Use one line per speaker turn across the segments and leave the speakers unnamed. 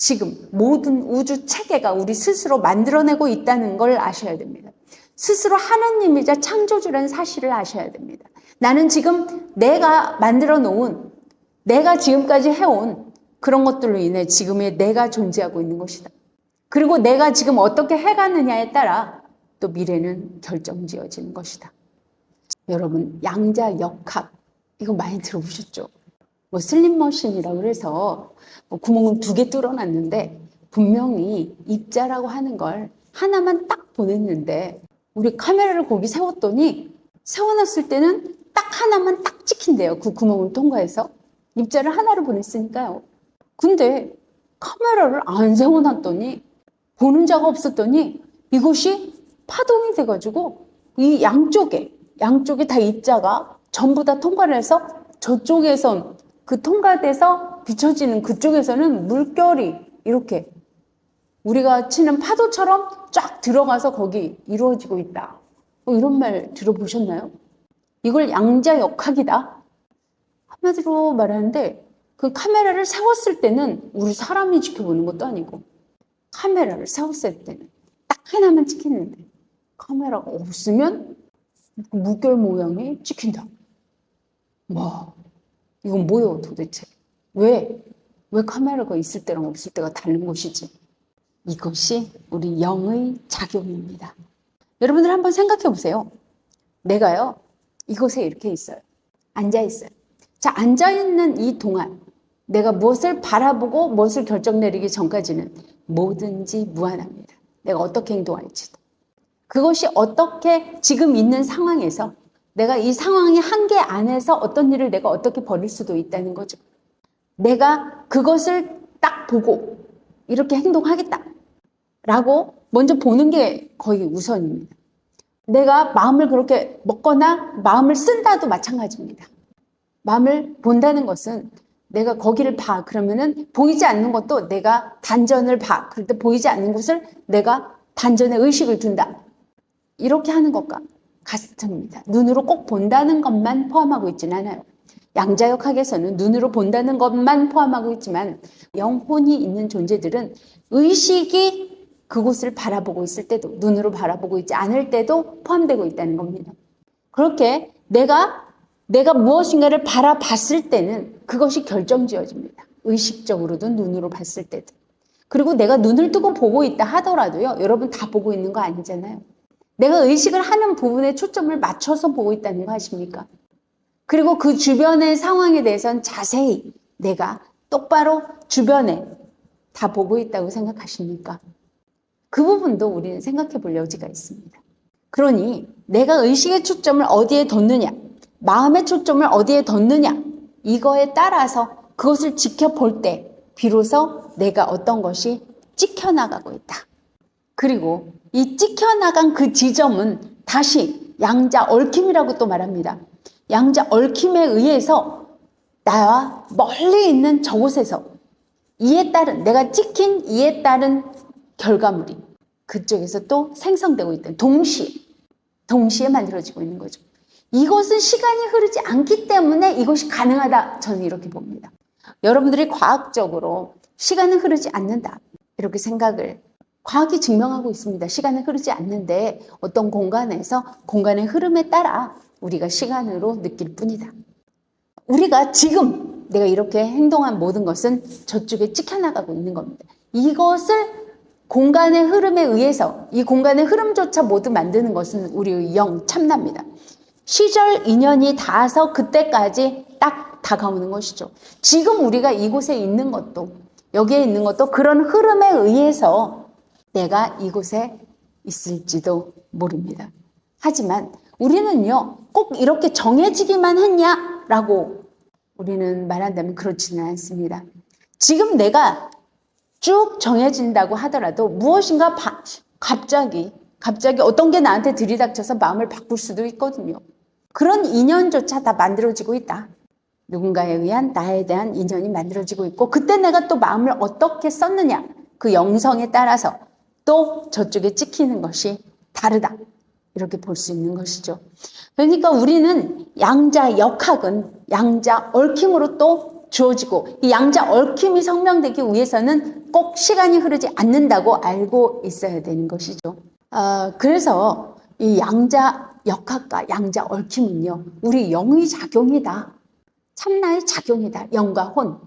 지금 모든 우주 체계가 우리 스스로 만들어내고 있다는 걸 아셔야 됩니다. 스스로 하나님이자 창조주라는 사실을 아셔야 됩니다. 나는 지금 내가 만들어 놓은, 내가 지금까지 해온 그런 것들로 인해 지금의 내가 존재하고 있는 것이다. 그리고 내가 지금 어떻게 해가느냐에 따라 또 미래는 결정지어지는 것이다. 여러분, 양자역학 이거 많이 들어보셨죠? 뭐 슬립머신이라고 그래서 뭐 구멍을 2개 뚫어놨는데 분명히 입자라고 하는 걸 하나만 딱 보냈는데 우리 카메라를 거기 세웠더니 세워놨을 때는 딱 하나만 딱 찍힌대요. 그 구멍을 통과해서. 입자를 하나를 보냈으니까요. 근데 카메라를 안 세워놨더니 보는 자가 없었더니 이것이 파동이 돼가지고 이 양쪽에 다 입자가 전부 다 통과를 해서 저쪽에선 그 통과돼서 비춰지는 그쪽에서는 물결이 이렇게 우리가 치는 파도처럼 쫙 들어가서 거기 이루어지고 있다. 이런 말 들어보셨나요? 이걸 양자역학이다. 한마디로 말하는데 그 카메라를 세웠을 때는 우리 사람이 지켜보는 것도 아니고 카메라를 세웠을 때는 딱 하나만 찍히는데 카메라가 없으면 물결 모양이 찍힌다. 와, 이건 뭐예요 도대체? 왜 카메라가 있을 때랑 없을 때가 다른 것이지? 이것이 우리 영의 작용입니다. 여러분들 한번 생각해 보세요. 내가요, 이곳에 이렇게 있어요. 앉아 있어요. 자, 앉아 있는 이 동안 내가 무엇을 바라보고 무엇을 결정 내리기 전까지는 뭐든지 무한합니다. 내가 어떻게 행동할지도. 그것이 어떻게 지금 있는 상황에서 내가 이 상황의 한계 안에서 어떤 일을 내가 어떻게 벌일 수도 있다는 거죠. 내가 그것을 딱 보고 이렇게 행동하겠다 라고 먼저 보는 게 거의 우선입니다. 내가 마음을 그렇게 먹거나 마음을 쓴다도 마찬가지입니다. 마음을 본다는 것은 내가 거기를 봐. 그러면은 보이지 않는 것도 내가 단전을 봐. 그럴 때 보이지 않는 곳을 내가 단전에 의식을 둔다. 이렇게 하는 것과 같습니다. 눈으로 꼭 본다는 것만 포함하고 있지는 않아요. 양자역학에서는 눈으로 본다는 것만 포함하고 있지만 영혼이 있는 존재들은 의식이 그곳을 바라보고 있을 때도 눈으로 바라보고 있지 않을 때도 포함되고 있다는 겁니다. 그렇게 내가 무엇인가를 바라봤을 때는 그것이 결정지어집니다. 의식적으로도 눈으로 봤을 때도. 그리고 내가 눈을 뜨고 보고 있다 하더라도요. 여러분 다 보고 있는 거 아니잖아요. 내가 의식을 하는 부분에 초점을 맞춰서 보고 있다는 거 아십니까? 그리고 그 주변의 상황에 대해서는 자세히 내가 똑바로 주변에 다 보고 있다고 생각하십니까? 그 부분도 우리는 생각해 볼 여지가 있습니다. 그러니 내가 의식의 초점을 어디에 뒀느냐, 마음의 초점을 어디에 뒀느냐, 이거에 따라서 그것을 지켜볼 때 비로소 내가 어떤 것이 찍혀나가고 있다. 그리고 이 찍혀나간 그 지점은 다시 양자 얽힘이라고 또 말합니다. 양자 얽힘에 의해서 나와 멀리 있는 저곳에서 이에 따른, 내가 찍힌 이에 따른 결과물이 그쪽에서 또 생성되고 있다. 동시에 만들어지고 있는 거죠. 이것은 시간이 흐르지 않기 때문에 이것이 가능하다. 저는 이렇게 봅니다. 여러분들이 과학적으로 시간은 흐르지 않는다. 이렇게 생각을 과학이 증명하고 있습니다. 시간은 흐르지 않는데 어떤 공간에서 공간의 흐름에 따라 우리가 시간으로 느낄 뿐이다. 우리가 지금 내가 이렇게 행동한 모든 것은 저쪽에 찍혀나가고 있는 겁니다. 이것을 공간의 흐름에 의해서 이 공간의 흐름조차 모두 만드는 것은 우리의 영 참나입니다. 시절 인연이 닿아서 그때까지 딱 다가오는 것이죠. 지금 우리가 이곳에 있는 것도 여기에 있는 것도 그런 흐름에 의해서 내가 이곳에 있을지도 모릅니다. 하지만 우리는요, 꼭 이렇게 정해지기만 했냐라고 우리는 말한다면 그렇지는 않습니다. 지금 내가 쭉 정해진다고 하더라도 무엇인가 갑자기 어떤 게 나한테 들이닥쳐서 마음을 바꿀 수도 있거든요. 그런 인연조차 다 만들어지고 있다. 누군가에 의한 나에 대한 인연이 만들어지고 있고 그때 내가 또 마음을 어떻게 썼느냐 그 영성에 따라서 또 저쪽에 찍히는 것이 다르다. 이렇게 볼 수 있는 것이죠. 그러니까 우리는 양자 역학은 양자 얽힘으로 또 주어지고 이 양자 얽힘이 성명되기 위해서는 꼭 시간이 흐르지 않는다고 알고 있어야 되는 것이죠. 그래서 이 양자 역학과 양자 얽힘은요, 우리 영의 작용이다. 참나의 작용이다. 영과 혼.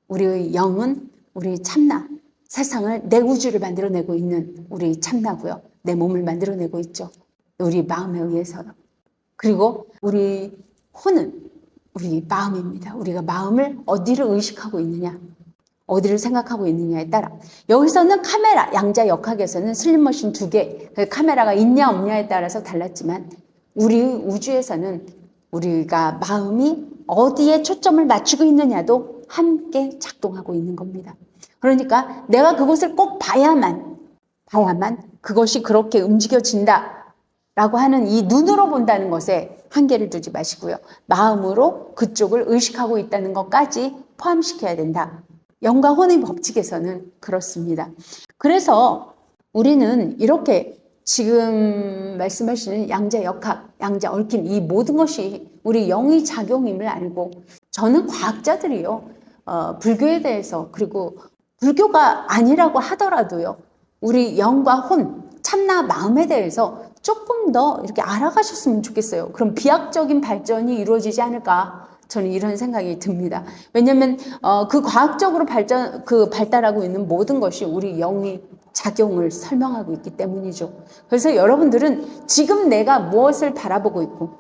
우리의 영은 우리 참나, 세상을 내 우주를 만들어내고 있는 우리 참나고요. 내 몸을 만들어내고 있죠. 우리 마음에 의해서요. 그리고 우리 혼은 우리 마음입니다. 우리가 마음을 어디를 의식하고 있느냐, 어디를 생각하고 있느냐에 따라. 여기서는 카메라, 양자 역학에서는 슬립머신 2개, 카메라가 있냐 없냐에 따라서 달랐지만 우리 우주에서는 우리가 마음이 어디에 초점을 맞추고 있느냐도 함께 작동하고 있는 겁니다. 그러니까 내가 그곳을 꼭 봐야만 그것이 그렇게 움직여진다 라고 하는 이 눈으로 본다는 것에 한계를 두지 마시고요. 마음으로 그쪽을 의식하고 있다는 것까지 포함시켜야 된다. 영과 혼의 법칙에서는 그렇습니다. 그래서 우리는 이렇게 지금 말씀하시는 양자 역학, 양자 얽힘 이 모든 것이 우리 영의 작용임을 알고, 저는 과학자들이요, 불교에 대해서, 그리고 불교가 아니라고 하더라도요, 우리 영과 혼, 참나 마음에 대해서 조금 더 이렇게 알아가셨으면 좋겠어요. 그럼 비약적인 발전이 이루어지지 않을까, 저는 이런 생각이 듭니다. 왜냐하면 그 과학적으로 발달하고 있는 모든 것이 우리 영의 작용을 설명하고 있기 때문이죠. 그래서 여러분들은 지금 내가 무엇을 바라보고 있고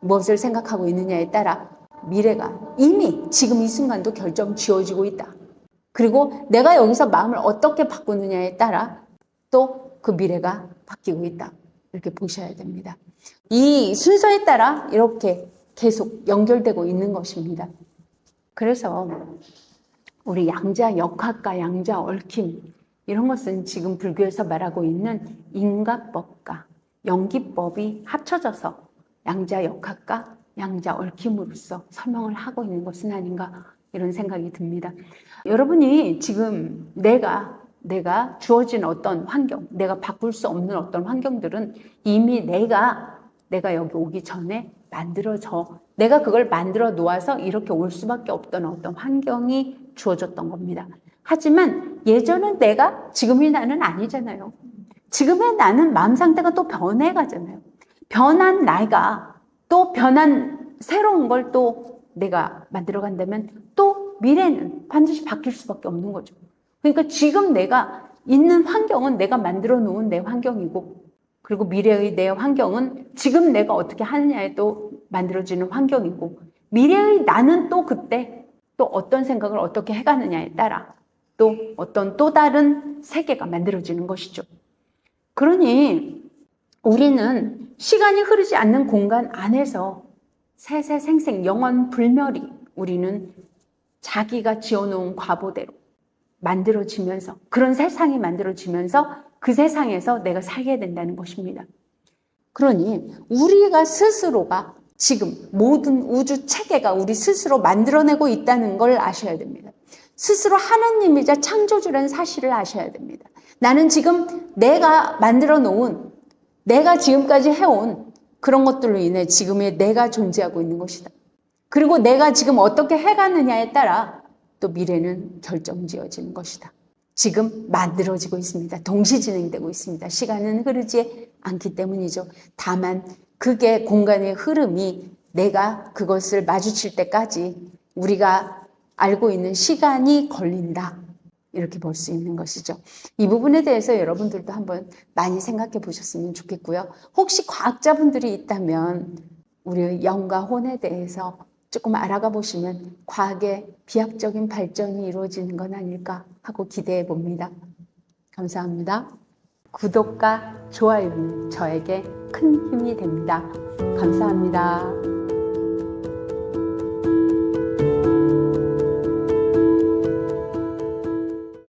무엇을 생각하고 있느냐에 따라 미래가 이미 지금 이 순간도 결정 지어지고 있다. 그리고 내가 여기서 마음을 어떻게 바꾸느냐에 따라 또 그 미래가 바뀌고 있다. 이렇게 보셔야 됩니다. 이 순서에 따라 이렇게 계속 연결되고 있는 것입니다. 그래서 우리 양자 역학과 양자 얽힘, 이런 것은 지금 불교에서 말하고 있는 인과법과 연기법이 합쳐져서 양자 역학과 양자 얽힘으로써 설명을 하고 있는 것은 아닌가, 이런 생각이 듭니다. 여러분이 지금 내가 주어진 어떤 환경, 내가 바꿀 수 없는 어떤 환경들은 이미 내가 여기 오기 전에 만들어져, 내가 그걸 만들어 놓아서 이렇게 올 수밖에 없던 어떤 환경이 주어졌던 겁니다. 하지만 예전은 내가, 지금의 나는 아니잖아요. 지금의 나는 마음 상태가 또 변해가잖아요. 변한 나이가 또 변한 새로운 걸 또 내가 만들어 간다면 또 미래는 반드시 바뀔 수밖에 없는 거죠. 그러니까 지금 내가 있는 환경은 내가 만들어 놓은 내 환경이고, 그리고 미래의 내 환경은 지금 내가 어떻게 하느냐에 또 만들어지는 환경이고, 미래의 나는 또 그때 또 어떤 생각을 어떻게 해가느냐에 따라 또 어떤 또 다른 세계가 만들어지는 것이죠. 그러니 우리는 시간이 흐르지 않는 공간 안에서 세세생생 영원불멸이 우리는 자기가 지어놓은 과보대로 만들어지면서, 그런 세상이 만들어지면서 그 세상에서 내가 살게 된다는 것입니다. 그러니 우리가 스스로가 지금 모든 우주 체계가 우리 스스로 만들어내고 있다는 걸 아셔야 됩니다. 스스로 하나님이자 창조주라는 사실을 아셔야 됩니다. 나는 지금 내가 만들어 놓은, 내가 지금까지 해온 그런 것들로 인해 지금의 내가 존재하고 있는 것이다. 그리고 내가 지금 어떻게 해가느냐에 따라 또 미래는 결정지어지는 것이다. 지금 만들어지고 있습니다. 동시 진행되고 있습니다. 시간은 흐르지 않기 때문이죠. 다만 그게 공간의 흐름이 내가 그것을 마주칠 때까지 우리가 알고 있는 시간이 걸린다. 이렇게 볼 수 있는 것이죠. 이 부분에 대해서 여러분들도 한번 많이 생각해 보셨으면 좋겠고요. 혹시 과학자분들이 있다면 우리의 영과 혼에 대해서 조금 알아가 보시면 과학의 비약적인 발전이 이루어지는 건 아닐까 하고 기대해 봅니다. 감사합니다. 구독과 좋아요는 저에게 큰 힘이 됩니다. 감사합니다.